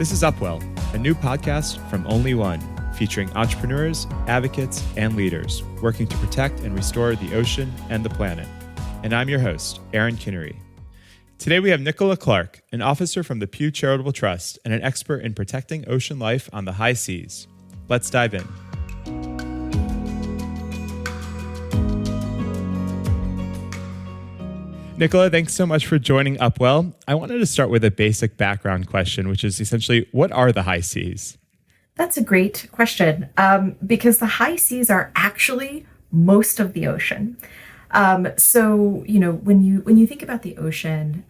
This is Upwell, a new podcast from Only.one, featuring entrepreneurs, advocates, and leaders working to protect and restore the ocean and the planet. And I'm your host, Aaron Kinnery. Today we have Nichola Clark, an officer from the Pew Charitable Trust and an expert in protecting ocean life on the high seas. Let's dive in. Nichola, thanks so much for joining Upwell. I wanted to start with a basic background question, which is essentially, what are the high seas? That's a great question, because the high seas are actually most of the ocean. So, when you think about the ocean,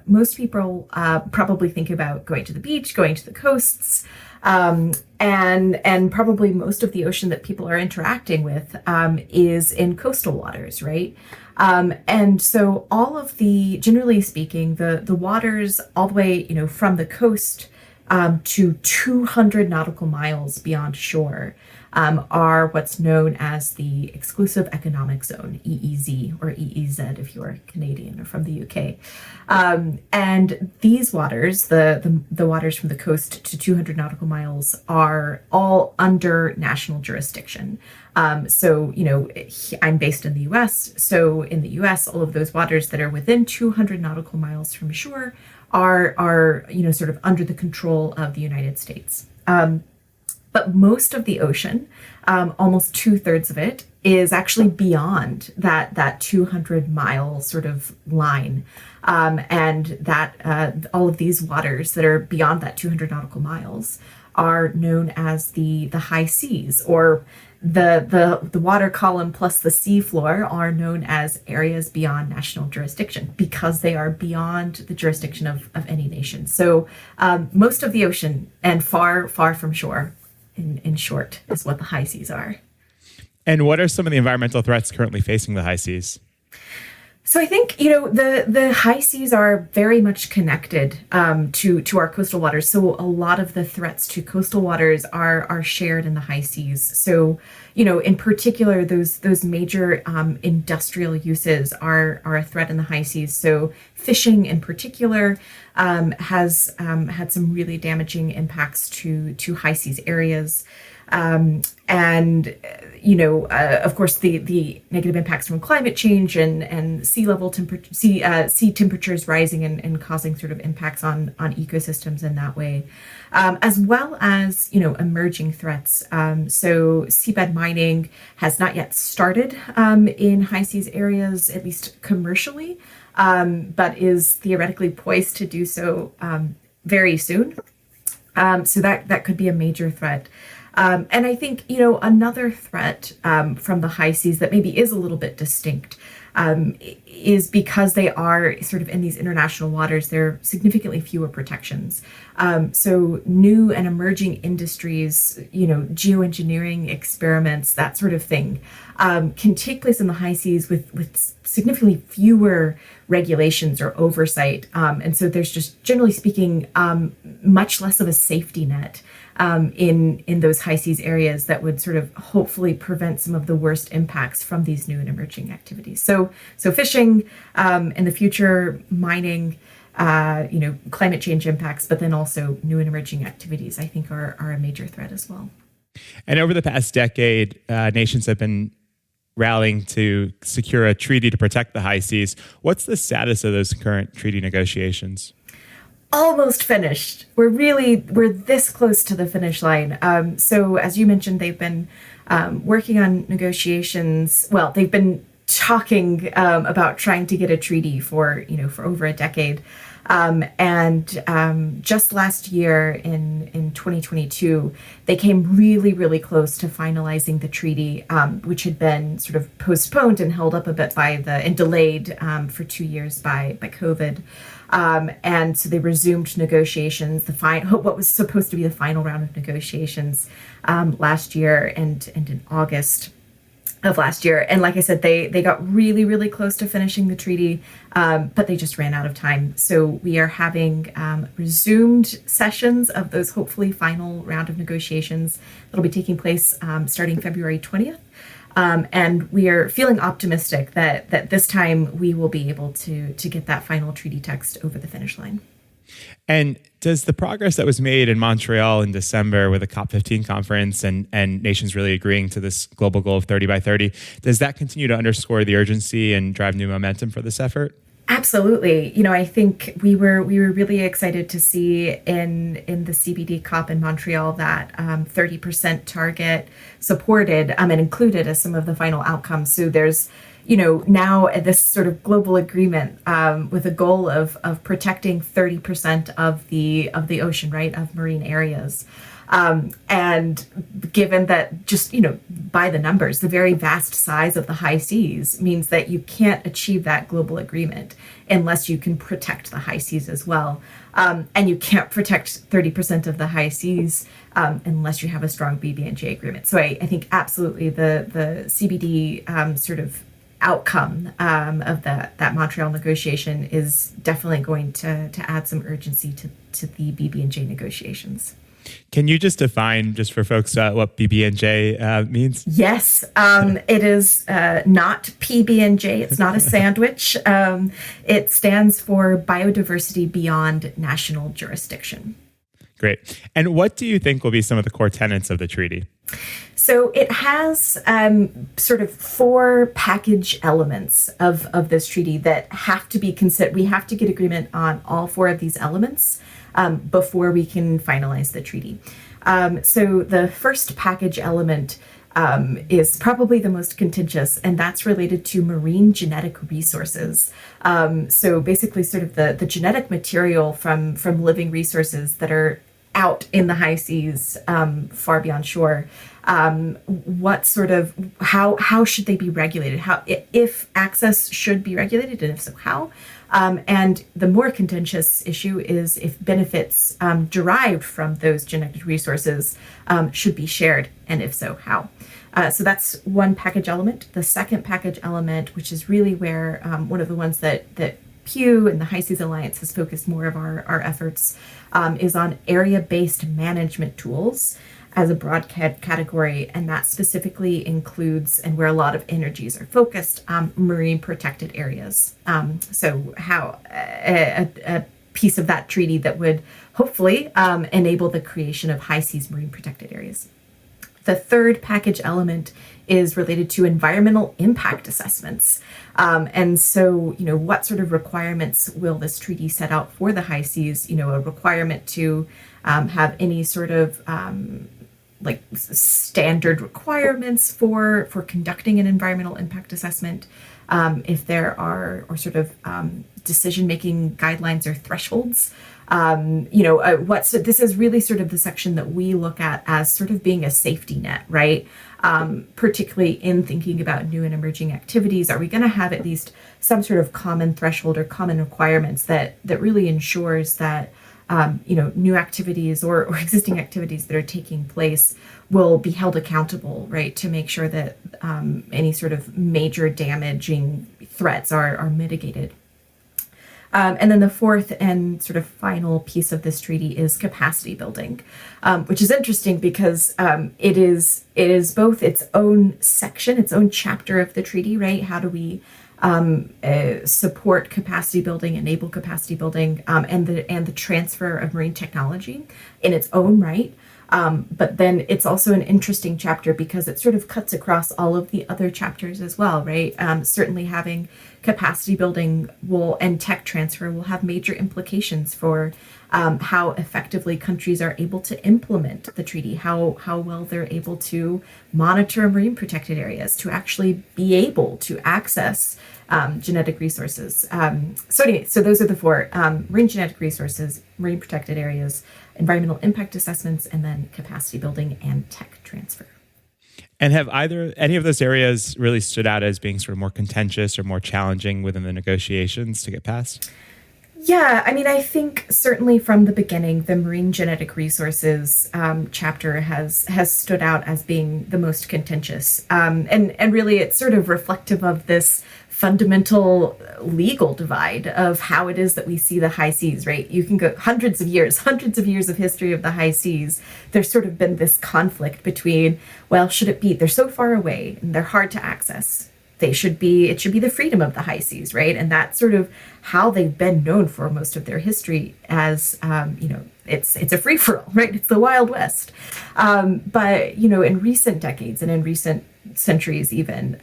most people probably think about going to the beach, going to the coasts, and probably most of the ocean that people are interacting with is in coastal waters, right? And so all of the, generally speaking, the waters all the way, from the coast to 200 nautical miles beyond shore are what's known as the Exclusive Economic Zone, EEZ, or EEZ if you're Canadian or from the UK. And these waters, the waters from the coast to 200 nautical miles, are all under national jurisdiction. So, I'm based in the US. So in the US, all of those waters that are within 200 nautical miles from shore are sort of under the control of the United States. But most of the ocean, almost 2/3 of it, is actually beyond that 200-mile sort of line. And that all of these waters that are beyond that 200 nautical miles are known as the high seas, or the water column plus the sea floor are known as areas beyond national jurisdiction because they are beyond the jurisdiction of any nation. So most of the ocean and far from shore, in short, is what the high seas are. And what are some of the environmental threats currently facing the high seas? So I think, the high seas are very much connected to our coastal waters. So a lot of the threats to coastal waters are shared in the high seas. So, in particular, those major industrial uses are a threat in the high seas. So fishing in particular has had some really damaging impacts to high seas areas. Of course, the negative impacts from climate change and sea temperatures rising and causing sort of impacts on ecosystems in that way, as well as, emerging threats. So seabed mining has not yet started in high seas areas, at least commercially, but is theoretically poised to do so very soon. So that could be a major threat. And I think, another threat from the high seas that maybe is a little bit distinct is because they are sort of in these international waters, there are significantly fewer protections. So new and emerging industries, geoengineering experiments, that sort of thing, can take place in the high seas with significantly fewer regulations or oversight. And so there's just, generally speaking, much less of a safety net in those high seas areas that would sort of hopefully prevent some of the worst impacts from these new and emerging activities. So fishing, in the future, mining, climate change impacts, but then also new and emerging activities, I think are a major threat as well. And over the past decade, nations have been rallying to secure a treaty to protect the high seas. What's the status of those current treaty negotiations? Almost finished. We're this close to the finish line. So as you mentioned, they've been working on negotiations. Well, they've been talking about trying to get a treaty for over a decade. And just last year in 2022, they came really, really close to finalizing the treaty, which had been sort of postponed and held up a bit and delayed for 2 years by COVID. And so they resumed negotiations, what was supposed to be the final round of negotiations last year and in August of last year. And like I said, they got really, really close to finishing the treaty, but they just ran out of time. So we are having resumed sessions of those hopefully final round of negotiations that'll be taking place starting February 20th. And we are feeling optimistic that this time we will be able to get that final treaty text over the finish line. And does the progress that was made in Montreal in December with the COP15 conference and nations really agreeing to this global goal of 30 by 30, does that continue to underscore the urgency and drive new momentum for this effort? Absolutely. I think we were really excited to see in the CBD COP in Montreal that 30% target supported and included as some of the final outcomes. So there's now this sort of global agreement with a goal of protecting 30% of the ocean, right, of marine areas. And given that just, by the numbers, the very vast size of the high seas means that you can't achieve that global agreement unless you can protect the high seas as well. And you can't protect 30% of the high seas unless you have a strong BBNJ agreement. So I think absolutely the CBD sort of outcome of that Montreal negotiation is definitely going to add some urgency to the BBNJ negotiations. Can you just define, just for folks, what BB&J means? Yes, it is not PB&J. It's not a sandwich. It stands for Biodiversity Beyond National Jurisdiction. Great. And what do you think will be some of the core tenets of the treaty? So it has sort of 4 package elements of this treaty that have to be considered. We have to get agreement on all 4 of these elements before we can finalize the treaty. So the first package element is probably the most contentious, and that's related to marine genetic resources. So basically sort of the genetic material from living resources that are out in the high seas, far beyond shore. What sort of, how should they be regulated? How, if access should be regulated, and if so, how? And the more contentious issue is if benefits derived from those genetic resources should be shared, and if so, how? So that's one package element. The second package element, which is really where one of the ones that Pew and the High Seas Alliance has focused more of our efforts, is on area-based management tools as a broad category, and that specifically includes, and where a lot of energies are focused, marine protected areas. So how a piece of that treaty that would hopefully enable the creation of high seas marine protected areas. The third package element is related to environmental impact assessments. And so, what sort of requirements will this treaty set out for the high seas? A requirement to have any sort of standard requirements for conducting an environmental impact assessment. If there are or sort of decision-making guidelines or thresholds. This is really sort of the section that we look at as sort of being a safety net, right? Particularly in thinking about new and emerging activities. Are we going to have at least some sort of common threshold or common requirements that really ensures that new activities or existing activities that are taking place will be held accountable, right, to make sure that any sort of major damaging threats are mitigated. And then the fourth and sort of final piece of this treaty is capacity building, which is interesting because it is both its own section, its own chapter of the treaty, right? How do we support capacity building, enable capacity building, and the transfer of marine technology in its own right. But then it's also an interesting chapter because it sort of cuts across all of the other chapters as well, right? Certainly having capacity building and tech transfer will have major implications for how effectively countries are able to implement the treaty, how well they're able to monitor marine protected areas, to actually be able to access genetic resources. So those are the 4: marine genetic resources, marine protected areas, environmental impact assessments, and then capacity building and tech transfer. And have any of those areas really stood out as being sort of more contentious or more challenging within the negotiations to get passed? Yeah, I mean, I think certainly from the beginning, the marine genetic resources chapter has stood out as being the most contentious. And really it's sort of reflective of this fundamental legal divide of how it is that we see the high seas, right? You can go hundreds of years of history of the high seas. There's sort of been this conflict between, well, should it be? They're so far away and they're hard to access. it should be the freedom of the high seas, right? And that's sort of how they've been known for most of their history as, it's a free for all, right? It's the Wild West. But in recent decades and in recent centuries even,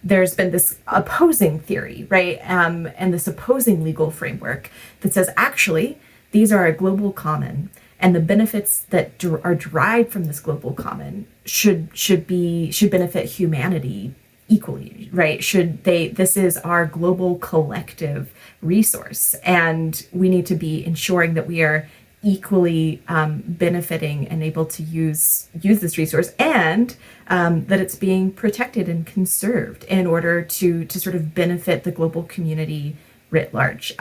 there's been this opposing theory, right? And this opposing legal framework that says, actually, these are a global common, and the benefits that are derived from this global common should benefit humanity equally, right? This is our global collective resource, and we need to be ensuring that we are equally benefiting and able to use this resource, and that it's being protected and conserved in order to sort of benefit the global community writ large.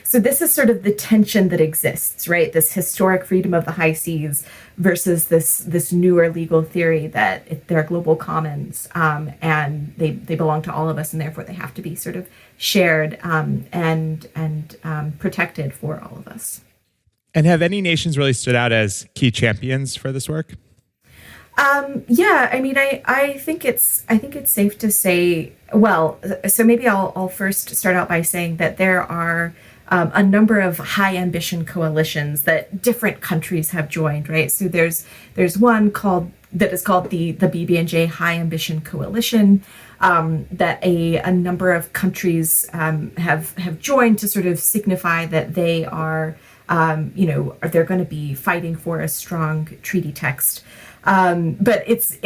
So this is sort of the tension that exists, right? This historic freedom of the high seas versus this newer legal theory that they're global commons, and they belong to all of us, and therefore they have to be sort of shared and protected for all of us. And have any nations really stood out as key champions for this work? Yeah, I mean, I think it's safe to say, well, so maybe I'll first start out by saying that there are a number of high ambition coalitions that different countries have joined, right? So there's one that is called the BB&J High Ambition Coalition, that a number of countries have joined to sort of signify that they are, they're going to be fighting for a strong treaty text. But it's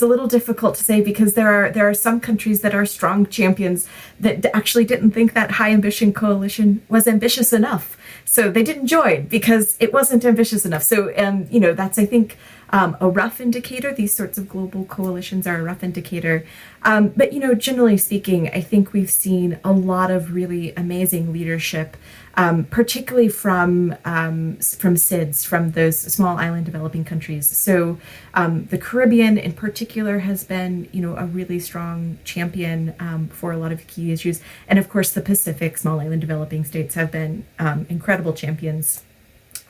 a little difficult to say, because there are some countries that are strong champions that actually didn't think that High Ambition Coalition was ambitious enough. So they didn't join because it wasn't ambitious enough. So, that's, I think, a rough indicator. These sorts of global coalitions are a rough indicator. But, generally speaking, I think we've seen a lot of really amazing leadership, particularly from SIDS, from those small island developing countries. So the Caribbean in particular has been, a really strong champion for a lot of key issues. And of course, the Pacific small island developing states have been incredible champions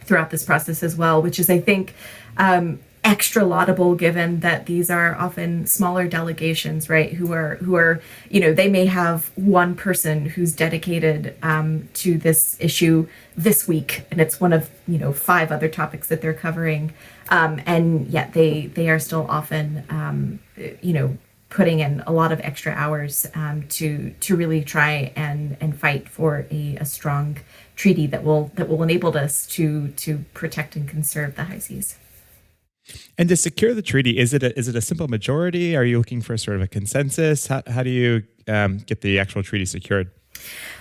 throughout this process as well, which is, I think, extra laudable, given that these are often smaller delegations, right? Who are, they may have one person who's dedicated to this issue this week, and it's one of, 5 other topics that they're covering. And yet they are still often, putting in a lot of extra hours to really try and fight for a strong treaty that will enable us to protect and conserve the high seas. And to secure the treaty, is it a simple majority? Are you looking for sort of a consensus? How do you get the actual treaty secured?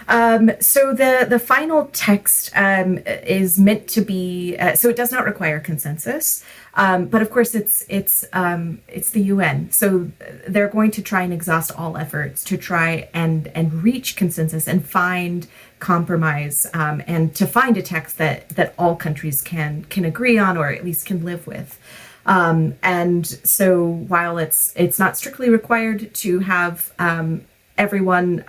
So the final text is meant to be, so it does not require consensus, but of course it's the UN. So they're going to try and exhaust all efforts to try and reach consensus and find compromise, and to find a text that all countries can agree on, or at least can live with. And so while it's not strictly required to have everyone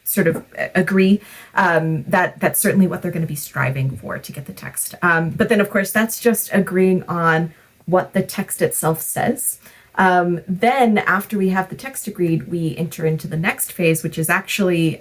sort of agree, that's certainly what they're going to be striving for to get the text. But then, of course, that's just agreeing on what the text itself says. Then after we have the text agreed, we enter into the next phase, which is actually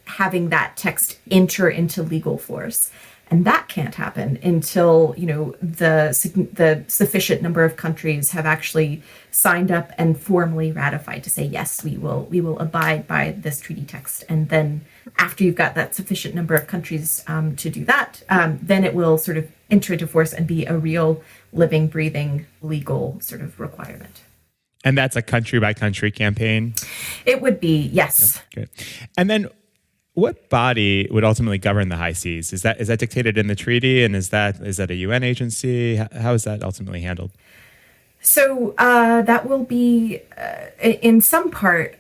having that text enter into legal force. And that can't happen until, the sufficient number of countries have actually signed up and formally ratified to say, yes, we will abide by this treaty text. And then after you've got that sufficient number of countries to do that, then it will sort of enter into force and be a real living, breathing, legal sort of requirement. And that's a country by country campaign? It would be, yes. Okay. And then what body would ultimately govern the high seas? Is that dictated in the treaty, and is that a UN agency? How is that ultimately handled? So that will be, in some part,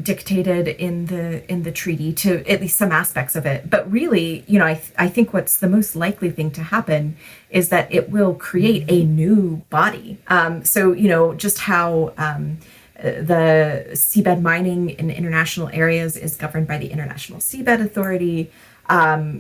dictated in the treaty, to at least some aspects of it. But really, I think what's the most likely thing to happen is that it will create a new body. So just how the seabed mining in international areas is governed by the International Seabed Authority.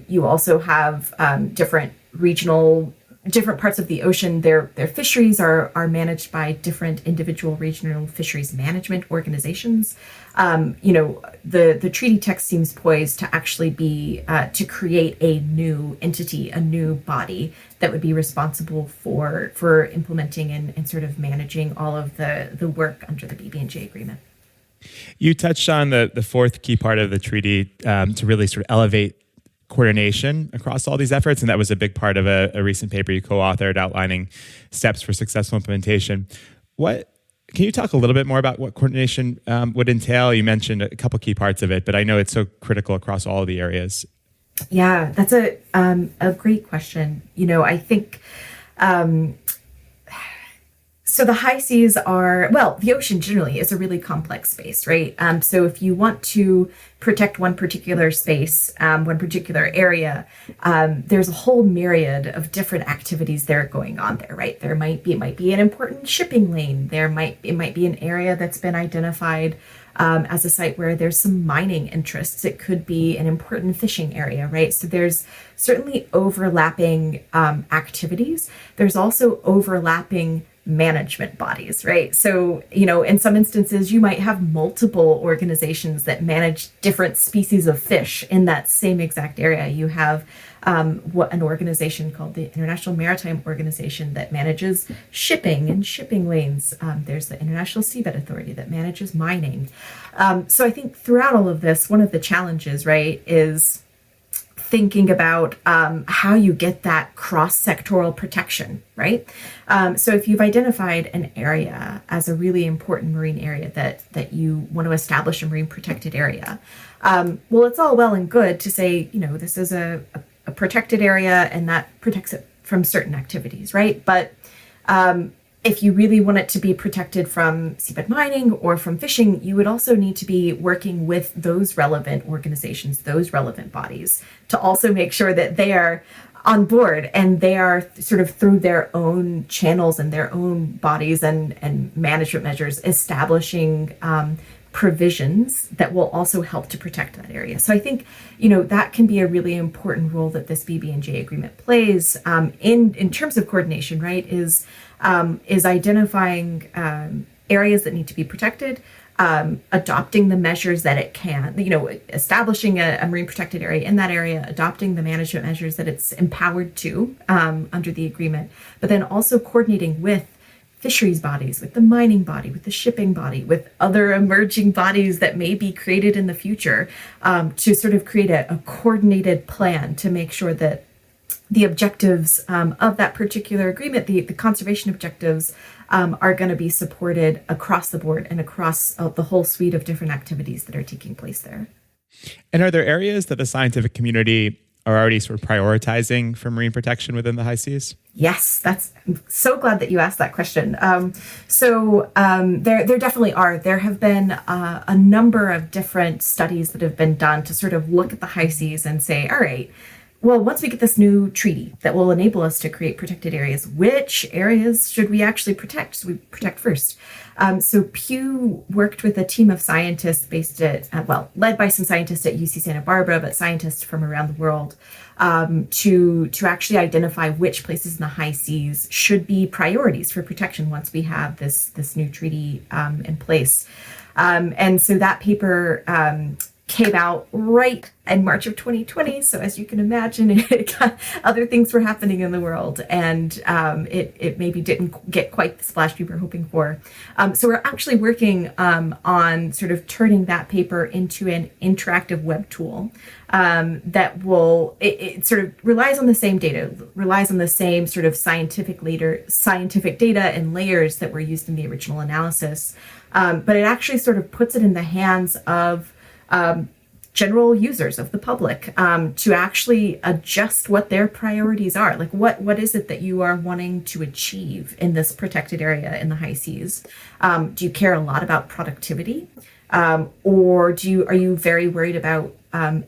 You also have different regional different parts of the ocean, their fisheries are managed by different individual regional fisheries management organizations. The treaty text seems poised to actually be to create a new entity, a new body that would be responsible for implementing and sort of managing all of the work under the BB&J agreement. You touched on the fourth key part of the treaty to really sort of elevate coordination across all these efforts, and that was a big part of a recent paper you co-authored outlining steps for successful implementation. Can you talk a little bit more about what coordination would entail? You mentioned a couple key parts of it, but I know it's so critical across all of the areas. Yeah, that's a great question. I think so the high seas the ocean generally is a really complex space, right? So if you want to protect one particular space, one particular area, there's a whole myriad of different activities that are going on there, right? It might be an important shipping lane. It might be an area that's been identified as a site where there's some mining interests. It could be an important fishing area, right? So there's certainly overlapping activities. There's also overlapping management bodies, right? So, in some instances, you might have multiple organizations that manage different species of fish in that same exact area. You have an organization called the International Maritime Organization that manages shipping and shipping lanes. There's the International Seabed Authority that manages mining. So I think throughout all of this, one of the challenges, right, is thinking about how you get that cross-sectoral protection, right? So if you've identified an area as a really important marine area that you want to establish a marine protected area, well, it's all well and good to say, this is a protected area and that protects it from certain activities, right? But if you really want it to be protected from seabed mining or from fishing, you would also need to be working with those relevant organizations, those relevant bodies, to also make sure that they are on board and they are sort of through their own channels and their own bodies and management measures establishing provisions that will also help to protect that area. So I think, that can be a really important role that this BB&J agreement plays in terms of coordination, right? Is identifying areas that need to be protected, adopting the measures that it can, establishing a marine protected area in that area, adopting the management measures that it's empowered to under the agreement, but then also coordinating with fisheries bodies, with the mining body, with the shipping body, with other emerging bodies that may be created in the future, to sort of create a coordinated plan to make sure that the objectives of that particular agreement, the conservation objectives, are going to be supported across the board and across the whole suite of different activities that are taking place there. And are there areas that the scientific community are already sort of prioritizing for marine protection within the high seas? Yes, I'm so glad that you asked that question. There definitely are. There have been a number of different studies that have been done to sort of look at the high seas and say, all right, well, once we get this new treaty that will enable us to create protected areas, which areas should we actually protect? So we protect first. So Pew worked with a team of scientists led by some scientists at UC Santa Barbara, but scientists from around the world, to actually identify which places in the high seas should be priorities for protection once we have this new treaty in place. And so that paper came out right in March of 2020. So as you can imagine, other things were happening in the world, and it maybe didn't get quite the splash we were hoping for. So we're actually working on sort of turning that paper into an interactive web tool that will, it sort of relies on the same data, relies on the same sort of scientific data and layers that were used in the original analysis. But it actually sort of puts it in the hands of general users of the public to actually adjust what their priorities are. Like what is it that you are wanting to achieve in this protected area in the high seas? Do you care a lot about productivity? Or are you very worried about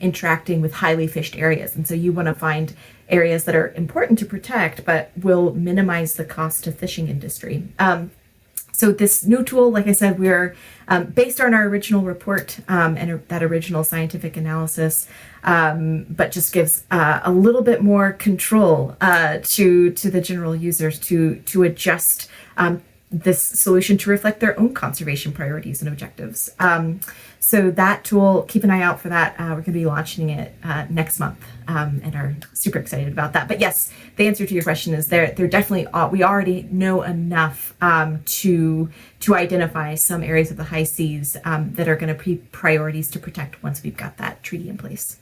interacting with highly fished areas? And so you want to find areas that are important to protect, but will minimize the cost to fishing industry. So this new tool, like I said, we're based on our original report and that original scientific analysis, but just gives a little bit more control to the general users to adjust this solution to reflect their own conservation priorities and objectives. So that tool, keep an eye out for that. We're going to be launching it next month and are super excited about that. But yes, the answer to your question is they're definitely, we already know enough to identify some areas of the high seas that are going to be priorities to protect once we've got that treaty in place.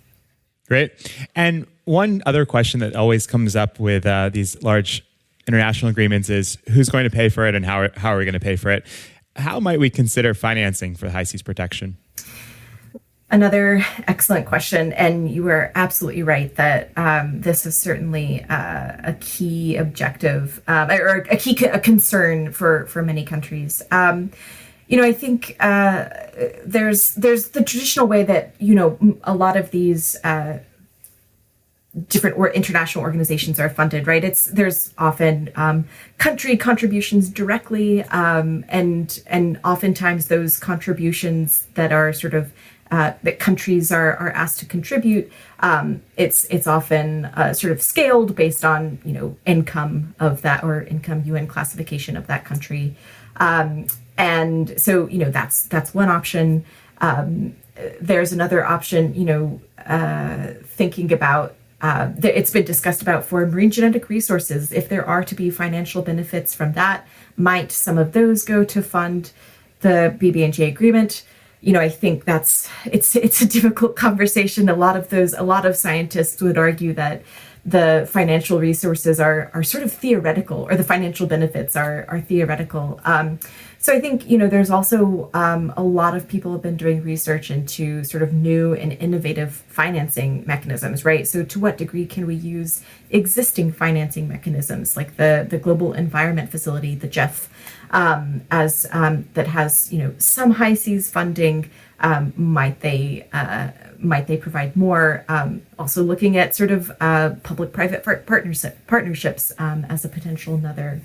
Great. And one other question that always comes up with these large international agreements is who's going to pay for it and how are we going to pay for it? How might we consider financing for high seas protection? Another excellent question. And you were absolutely right that this is certainly a key objective or a concern for many countries. I think there's the traditional way that, a lot of these different or international organizations are funded, right? There's often country contributions directly, and oftentimes those contributions that are sort of that countries are asked to contribute. It's often sort of scaled based on income of that or income UN classification of that country, and so that's one option. There's another option, thinking about. It's been discussed about for marine genetic resources. If there are to be financial benefits from that, might some of those go to fund the BBNJ agreement? I think it's a difficult conversation. A lot of scientists would argue that the financial resources are sort of theoretical, or the financial benefits are theoretical. So I think, there's also a lot of people have been doing research into sort of new and innovative financing mechanisms, right? So to what degree can we use existing financing mechanisms like the Global Environment Facility, the GEF, as that has, some high seas funding? Might they provide more? Also looking at sort of public-private partnerships as a potential another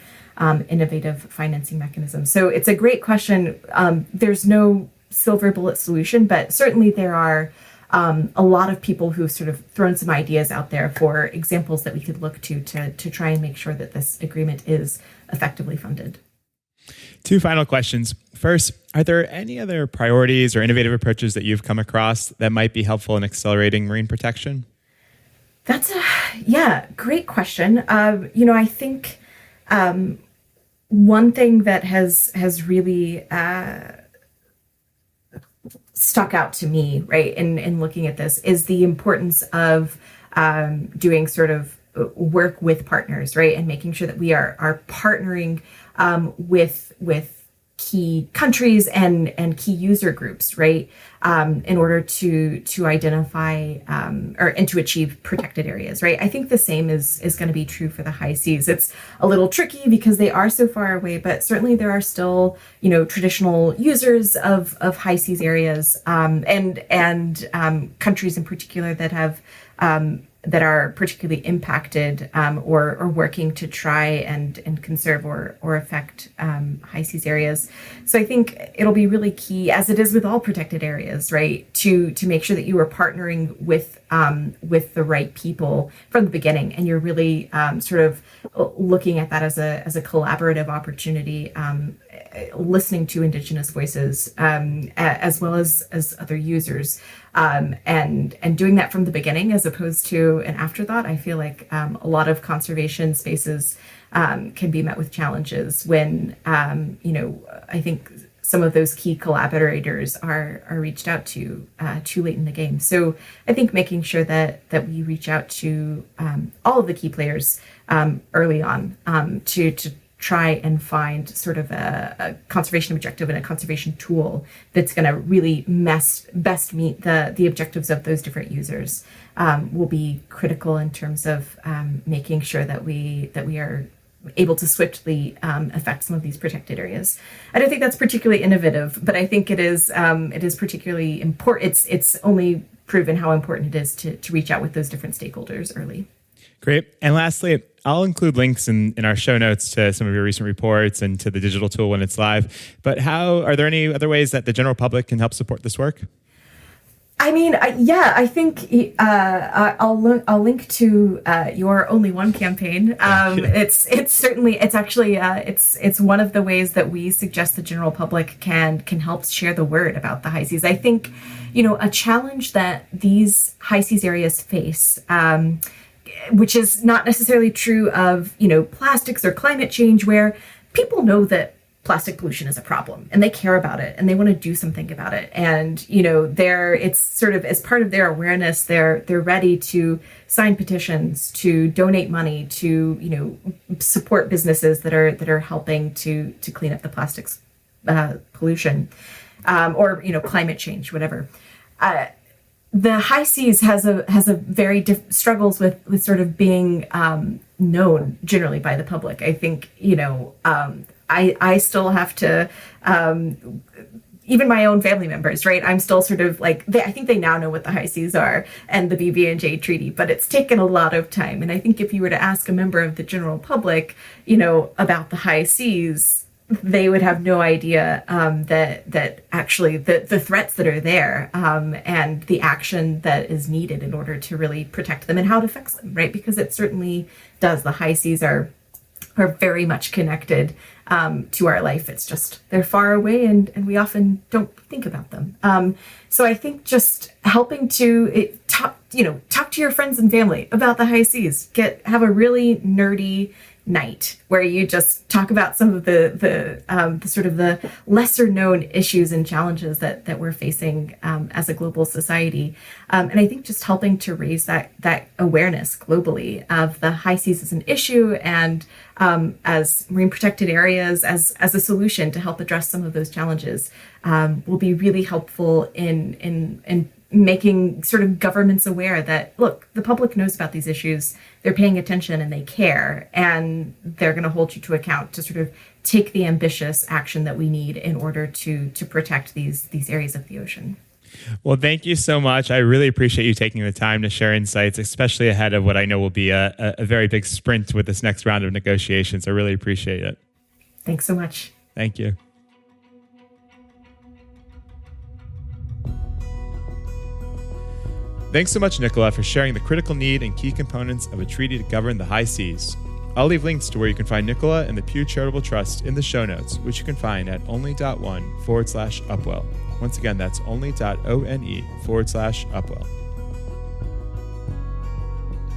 innovative financing mechanism. So it's a great question. There's no silver bullet solution, but certainly there are a lot of people who've sort of thrown some ideas out there for examples that we could look to try and make sure that this agreement is effectively funded. Two final questions. First, are there any other priorities or innovative approaches that you've come across that might be helpful in accelerating marine protection? That's great question. I think one thing that has really stuck out to me, right, in looking at this is the importance of doing sort of work with partners, right, and making sure that we are partnering with key countries and key user groups, right, in order to identify and to achieve protected areas, right? I think the same is going to be true for the high seas. It's a little tricky because they are so far away, but certainly there are still, traditional users of high seas areas, and countries in particular that have that are particularly impacted or working to try and conserve or affect high seas areas. So I think it'll be really key, as it is with all protected areas, right, to make sure that you are partnering with the right people from the beginning, and you're really sort of looking at that as a collaborative opportunity, listening to Indigenous voices as well as other users. And doing that from the beginning as opposed to an afterthought. I feel like a lot of conservation spaces can be met with challenges when, I think some of those key collaborators are reached out to too late in the game. So I think making sure that we reach out to all of the key players early on to try and find sort of a conservation objective and a conservation tool that's going to really best meet the objectives of those different users will be critical in terms of making sure that we are able to swiftly affect some of these protected areas. I don't think that's particularly innovative, but I think it is particularly important. It's only proven how important it is to reach out with those different stakeholders early. Great. And lastly, I'll include links in our show notes to some of your recent reports and to the digital tool when it's live. But are there any other ways that the general public can help support this work? I mean, I think I'll link to your only.one campaign. It's one of the ways that we suggest the general public can help share the word about the high seas. I think, a challenge that these high seas areas face, which is not necessarily true of, plastics or climate change, where people know that plastic pollution is a problem and they care about it and they want to do something about it. And, it's sort of as part of their awareness, they're ready to sign petitions, to donate money, to, support businesses that are helping to clean up the plastics pollution or, climate change, whatever. The high seas has a very struggles with sort of being known generally by the public. I think, I still have to, even my own family members, right? I'm still sort of like, I think they now know what the high seas are and the BB&J treaty, but it's taken a lot of time. And I think if you were to ask a member of the general public, about the high seas, they would have no idea that actually the threats that are there and the action that is needed in order to really protect them and how it affects them, right? Because it certainly does. The high seas are very much connected to our life. It's just they're far away and we often don't think about them. So I think just helping to talk to your friends and family about the high seas. Have a really nerdy night where you just talk about some of the sort of the lesser known issues and challenges that we're facing as a global society. And I think just helping to raise that awareness globally of the high seas as an issue and as marine protected areas as a solution to help address some of those challenges will be really helpful in making sort of governments aware that, look, the public knows about these issues, they're paying attention and they care, and they're going to hold you to account to sort of take the ambitious action that we need in order to protect these areas of the ocean. Well, thank you so much. I really appreciate you taking the time to share insights, especially ahead of what I know will be a very big sprint with this next round of negotiations. I really appreciate it. Thanks so much. Thank you. Thanks so much, Nichola, for sharing the critical need and key components of a treaty to govern the high seas. I'll leave links to where you can find Nichola and the Pew Charitable Trust in the show notes, which you can find at only.one/Upwell. Once again, that's only.one/Upwell.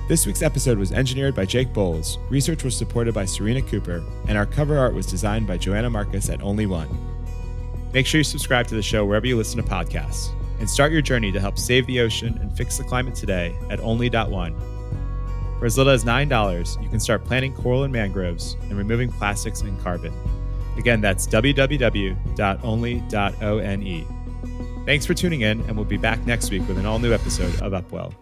This week's episode was engineered by Jake Bowles, research was supported by Serena Cooper, and our cover art was designed by Joanna Marcus at Only.one. Make sure you subscribe to the show wherever you listen to podcasts, and start your journey to help save the ocean and fix the climate today at only.one. For as little as $9, you can start planting coral and mangroves and removing plastics and carbon. Again, that's www.only.one. Thanks for tuning in, and we'll be back next week with an all-new episode of Upwell.